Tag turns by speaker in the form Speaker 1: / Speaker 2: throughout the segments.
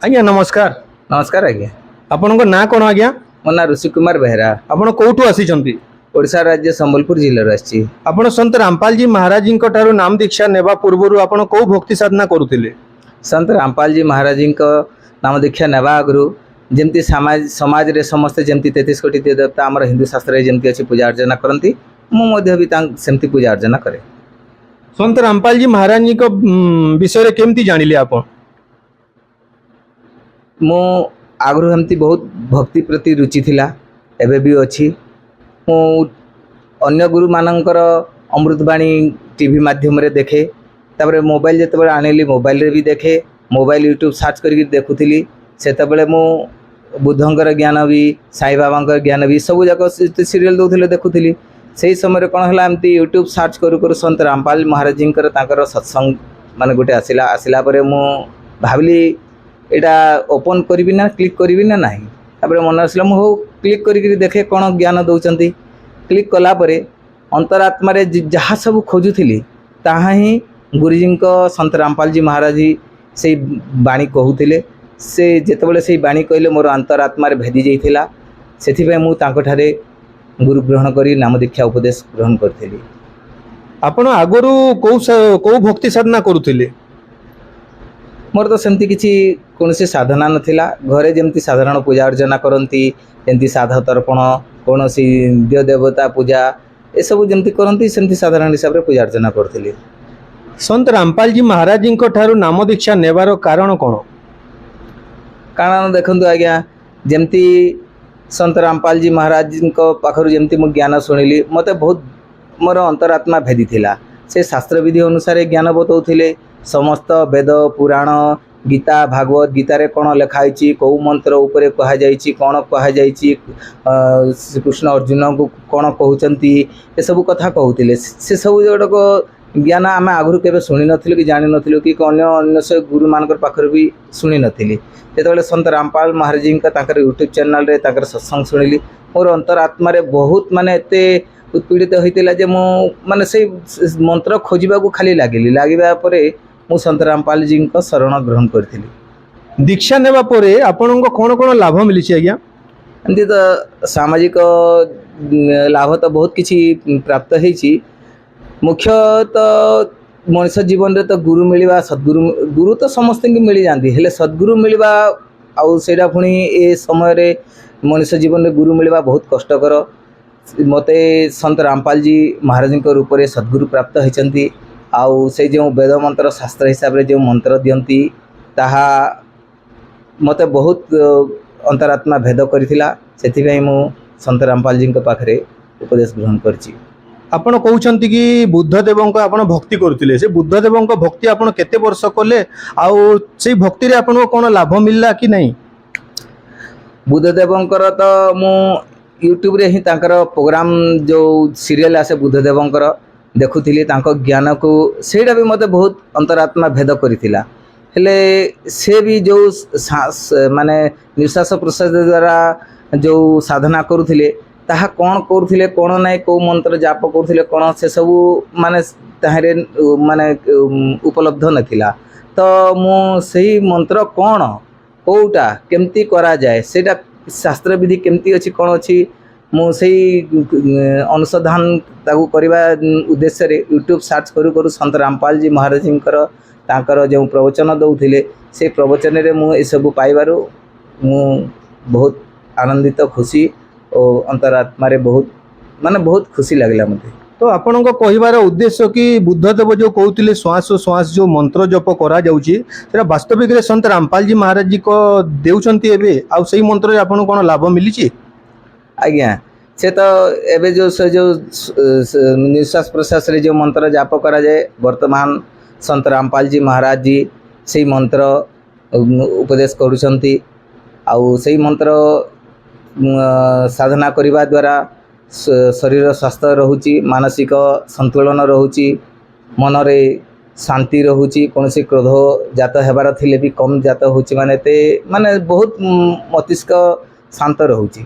Speaker 1: आज्ञा नमस्कार।
Speaker 2: नमस्कार आज्ञा।
Speaker 1: आपणको ना कोन आज्ञा?
Speaker 2: मो ना ऋषि कुमार बेहरा।
Speaker 1: आपण कोठू आसीचंती?
Speaker 2: ओडिशा राज्य संबलपुर जिल्ला आसी।
Speaker 1: आपण संत रामपाल जी महाराज जी ठारू नाम दीक्षा नेबा पूर्वरु आपण को भक्ति साधना करूथिले?
Speaker 2: संत रामपाल जी महाराज जी नाम दीक्षा नेबा आगु जमती समाज रे समस्त जमती 33 कोटी देवता आमर हिंदू शास्त्र जमती अच्छी पूजा अर्चना करती सेमती पूजा अर्चना करे।
Speaker 1: संत रामपाल जी महाराज जी विषय रे केमती जानिले आपण?
Speaker 2: मो आगु हमती बहुत भक्ति प्रति रुचि थिला एबे भी अछि। मो अन्य गुरु मानकर अमृतवाणी टीवी माध्यम रे देखे तापर मोबाइल जेतेबेले आनिली मोबाइल रे भी देखे मोबाइल यूट्यूब सर्च करके देखुथिली सेतेबेले मो बुद्धंकर ज्ञान भी साई बाबांकर ज्ञान भी सब जाक सीरियल दउथिले देखुथिली। सेही समय कौन है एमती यूट्यूब सर्च करू संत रामपाल महाराज जी सत्संग माने गोटे आसिला आसिला परे मु भाविली एटा ओपन करी ना क्लिक करी ना नहीं तापर मन आसला मु हो क्लिक करी देखे कौन ज्ञान दउचंती। क्लिक कला परे अंतरात्मा रे जहाँ सब खोजुथिली ताहा ही गुरुजी संत रामपाल जी महाराज जी से बाणी कहूथिले। से जेतेबेले से बाणी कहले मोर अंतरात्मा रे भेदी जाइथिला सेथिबे मु तांको ठारे गुरु ग्रहण करी नाम दीक्षा उपदेश ग्रहण करथिली।
Speaker 1: आपण आगरु को भक्ति साधना करूथिले?
Speaker 2: मोर तो सेमती किछि कोनसे साधना नथिला। घरे जेमती साधारण पूजा अर्चना करंती जेमती साधा तर्पण कोनोसी देव देवता पूजा ए सब जेमती करंती सेमती साधारण हिसाब रे पूजा अर्चना करथिली।
Speaker 1: संत रामपाल जी महाराज जी ठारू नाम दीक्षा नेबार कारण कोन?
Speaker 2: कारण देखंतु आज्ञा जेमती संत रामपाल जी महाराज जी पाखरु जेमती मु ज्ञान सुनिली मते बहुत मोर अंतरात्मा भेदी थिला। से शास्त्र विधि अनुसार ज्ञान बतौथिले समस्त वेद पुराण गीता भागवत गीता रे कौन लिखाई कौ मंत्र उपरे कहा जाइछि कौन कहा जाइछि श्रीकृष्ण अर्जुन को कौन कहउचंती ए सब कथा कहउथिले। से सब जोड़क ज्ञान आम आगु केबे शुणी नथिलु कि जानि नथिलु कि अन्य अन्य से गुरु मानकर पाखर भी शुणी नथिली। जेतेबेले संत रामपाल महाराज जी ताकर यूट्यूब चैनल रे ताकर सत्संग शुणिली मोर अंतरात्मा रे बहुत माने एते उत्पीड़ित होइतिला जे मो माने से मंत्र खोजिबा को खाली लागिली लागिबा परे मु संत रामपाल जी शरण ग्रहण करथिली।
Speaker 1: दीक्षा नेबा परे आपनको कोन कोन लाभ मिली छै आज्ञा?
Speaker 2: एमती तो सामाजिक लाभ तो बहुत किछि प्राप्त होइछि। मुख्य तो मनुष्य जीवन रे तो गुरु मिलवा सद्गुरु गुरु तो समस्त की मिल जाती हेले सद्गुरु मिलवा आउ सेटा पुणी ए समय रे मनुष्य जीवन रे गुरु मिलवा बहुत कष्टकर। मते संत रामपाल जी महाराज रूप में सद्गुरु प्राप्त होइचंती। आउ से जो वेद मंत्र शास्त्र हिसाब रे जो मंत्र दियंती ताहा मते बहुत अंतरात्मा भेद करथिला। सेथिबे मु संत रामपाल जी पाखरे उपदेश ग्रहण करछि।
Speaker 1: आपण कहउचंती कि बुद्धदेव आपण भक्ति करूथिले से बुद्धदेव भक्ति आपण केते वर्ष कले आउ से भक्ति रे आपण कोन लाभ मिलला कि नहीं?
Speaker 2: बुद्धदेवंकर तो मु यूट्यूब रे ही तांकर प्रोग्राम जो सीरियल आसे बुद्धदेवंकर देखुथिली तांको ज्ञान को सेटा भी मते बहुत अंतरात्मा भेद करिथिला। हेले से भी जो माने निश्वास प्रश्वास द्वारा जो साधना करुथिले ताहा कौन करुथिले कौन नाई को मंत्र जाप करुथिले कौन से सब माने ताहरे माने उपलब्ध नथिला। तो मु सही मंत्र कौन कोटा केमती करा जाए सेटा शास्त्र विधि केमती अछि कौन अछि मु सही अनुसंधान ताकू करबा उद्देश्य रे यूट्यूब सर्च करू संत रामपाल जी महाराज जी तांकर जो प्रवचन दउथिले से प्रवचन रे मु ए सब पाइबारो मु बहुत आनंदित खुशी और अंतरात्मा रे बहुत माने बहुत खुशी लागला मते।
Speaker 1: तो आपनको कहिबार उद्देश्य कि बुद्धदेव जो कहउतिले श्वास श्वास जो मंत्र जप करा जाउची सेटा वास्तविक रे संत रामपाल जी महाराज जी को देउचंती एबे आ सही मंत्र रे आपन कोन लाभ मिलिची?
Speaker 2: आज्ञा से तो एबे जो निश्वास प्रश्वास रे जो मंत्र जाप करा जाए वर्तमान संत रामपाल जी महाराज जी से मंत्र उपदेश करूछंती। आउ सही मंत्र साधना करने द्वारा शरीर स्वास्थ्य रोची मानसिक संतुलन रोची मन रे शांति रोची कौन से क्रोध जात हेबार थिले भी कम जात होची माने बहुत मस्तिष्क शांत रोची।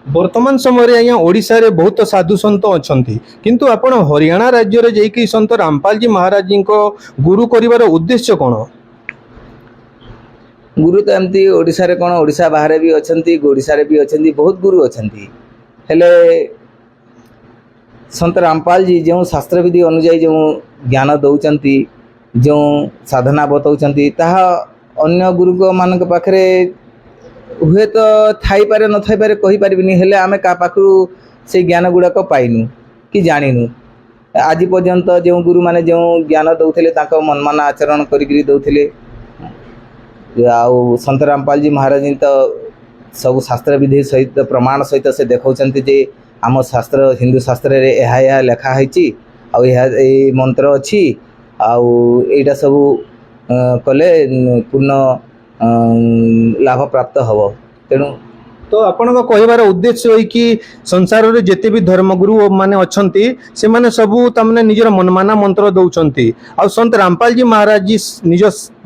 Speaker 1: वर्तमान समय आज्ञा ओडिशा रे बहुत साधु संत अछंती किंतु आपण हरियाणा राज्य रे जेकी संत रामपाल जी महाराज जी को गुरु करिवार उद्देश्य कोन?
Speaker 2: गुरु तो एमती ओडिशा रे कौन ओडिशा बाहर भी अछंती ओडिशा रे भी अछंती बहुत गुरु अछंती हेले संत रामपाल जी जो शास्त्र विधि अनुଯାयी जो ज्ञान दौचंती जो साधना बताउचंती ताहा अन्य गुरु मानक पाखरे हुए तो थाई पारे न थाई पारे कहि पारिबिनी हेले आमे का पाखरु से ज्ञान गुड़ाक पाइनु कि जानिनु आज पर्यंत जो गुरु माने जो ज्ञान दौथिले ताको मनमाना आचरण करिकरी दौथिले आउ संत रामपाल जी महाराज जी तो सब शास्त्र विधि सहित प्रमाण सहित से देखौचंती जे आम शास्त्र हिंदू शास्त्र रे एहा लेखा है आउ ए मंत्र अच्छी आउ एटा सब कले पूर्ण लाभ प्राप्त हम तेणु
Speaker 1: तो आपण कहबार उद्देश्य है कि संसार रे जेते भी धर्मगुरु माने अछंती से माने सबू तमने निजर मनमाना मंत्र दउचंती आ संत रामपाल जी महाराज जी निज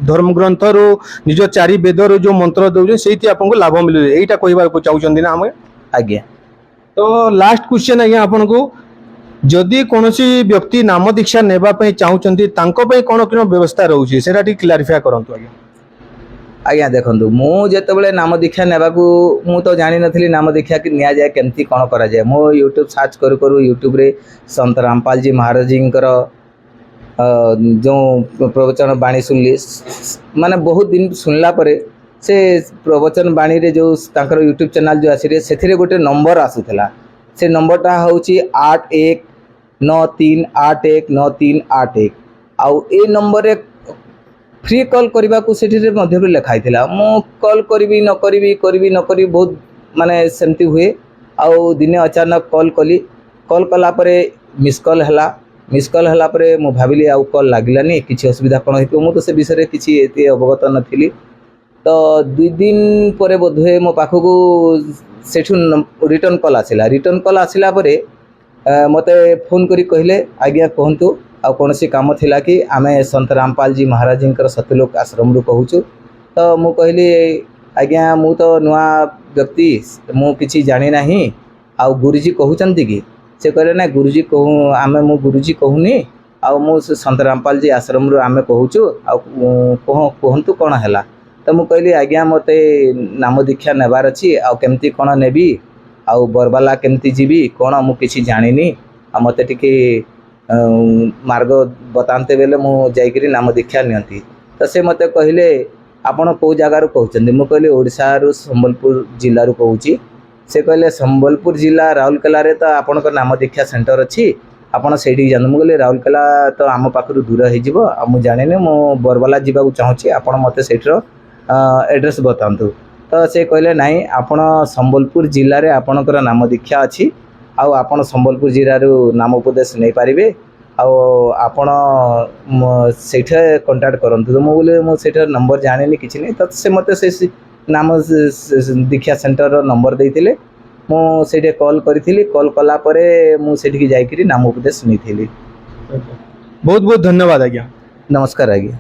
Speaker 1: धर्म ग्रंथ रो निज चारि वेद रो जो मंत्र दउछन सेति आपन को लाभ मिले एटा कहबार को चाहउचंती ना हम
Speaker 2: आज्ञा।
Speaker 1: तो लास्ट क्वेश्चन आज्ञा आपन को जदि कोनोसी व्यक्ति नाम दीक्षा नेबा पई चाहउचंती तांको पई कोन कोन व्यवस्था रहउची सेटा ठी क्लैरिफाई करंतु आज्ञा।
Speaker 2: आज्ञा देखो मु जिते नाम दीक्षा नेबा मु तो जानी नथली नाम दीक्षा कि निया जाए केमती कौन करा जाए मो यूट्यूब सर्च करू करू यूट्यूब रे संत रामपाल जी महाराज जी जो प्रवचन बाणी सुनली माने बहुत दिन सुनला परे से प्रवचन बाणी रे जो तांकर यूट्यूब चैनल जो आसी रे सेथिरे गोटे नंबर आसुथला से नंबरटा होची 8193819381 आउ ए नंबर रे फ्री कॉल करने को सेठी मध्य लिखाई मु कॉल करी बहुत माने सेमती हुए आउ दिने अचानक कॉल कला परे मिस कॉल हला परे मु भाविली आउ कॉल लागिलानी किसी असुविधा कौन हो मु तो से विषय किसी एते अवगत नथिली तो 2 दिन पर बोधे मो पाखक सेठू रिटर्न कॉल आसिला परे मते फोन करी कहले आज्ञा कहतु आ कौन सी काम थिला कि आमे संत रामपाल जी महाराज जी सत्यलोक आश्रम रु कहूचु तो मु कहली आज्ञा मु तो नुआ व्यक्ति मु किछि जानी नाही आ गुरुजी कहउचंती कि से कहले ना गुरुजी कहू आमे मु गुरुजी कहूनी आ मु संत रामपाल जी आश्रम रु आमे कहूचु आ कहंतु कोन हला तो मु कहली आज्ञा मते नाम दीक्षा नेबार अछि आ केमती कोन नेबी आ बरबाला केमती जीवी कोन मु किछि जानिनी आ मते टिके मार्ग बताते बेले मु जाइकरी नाम दीक्षा नियंती तो से मते कहले आपण को जगार कहउचंदी मु कहले ओडिसा रु संबलपुर जिल्ला रु कहउची से कहले संबलपुर जिला राउरकेला रे तो आपण को नाम दीक्षा सेंटर अछि आपण सेठी जान मु कहले राउरकेला तो आम पाखरु दूर हे जिवो आ मु जानिने मु बरबाला जिबा को चाहूची आपण मते सेठरो एड्रेस बतांतु तो से कहले नाही आपण संबलपुर जिल्ला रे आपणकर नाम दीक्षा अछि आउ आपण संबलपुर जिल्ला रु नाम उपदेश नहीं पारिबे आउ आपण सेठे कांटेक्ट करंतु तो मु बोले मु सेठे नंबर जानिनी किछि नहीं तो से मते से नाम दीक्षा सेंटर रो नंबर देइतिले मु सेठे कॉल करिथिली कॉल कला परे मु सेठी की जाइकरी नाम उपदेश नैथिली।
Speaker 1: बहुत बहुत धन्यवाद आज्ञा।
Speaker 2: नमस्कार आज्ञा।